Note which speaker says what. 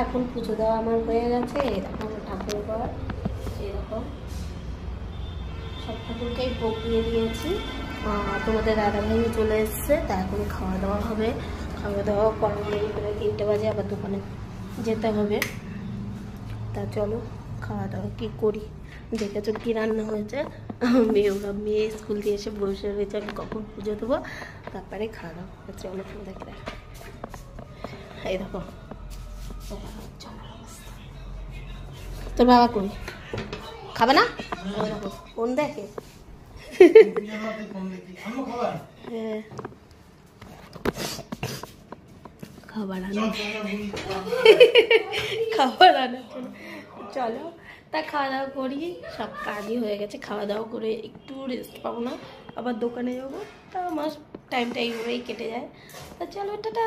Speaker 1: এখন পুজো দেওয়া আমার হয়ে গেছে। এরকম ঠাকুর ঘর, এরকম সব ঠাকুরকেই ভোগ দিয়ে দিয়েছি। তোমাদের দাদাভাইও চলে এসছে, তা এখন খাওয়া দাওয়া হবে। খাওয়া দাওয়া করার নেই, প্রায় 3টে বাজে, আবার দোকানে যেতে হবে। তা চলো খাওয়া দাওয়া কী করি। দেখেছো কী রান্না হয়েছে। মেয়ে স্কুল দিয়ে এসে বসে রয়েছে, আমি কখন পুজো দেবো, তারপরে খাওয়া দাওয়া। চলো দেখে এই দেখো তোর বাবা কই, খাবে না? কোন দেখে হ্যাঁ খাবার আনার জন্য। চলো তা খাওয়া দাওয়া করি, সব কাজই হয়ে গেছে। খাওয়া দাওয়া করে একটু রেস্ট পাবো না, আবার দোকানে যাবো। তা আমার টাইমটা এইভাবেই কেটে যায়। তা চলো টাটা।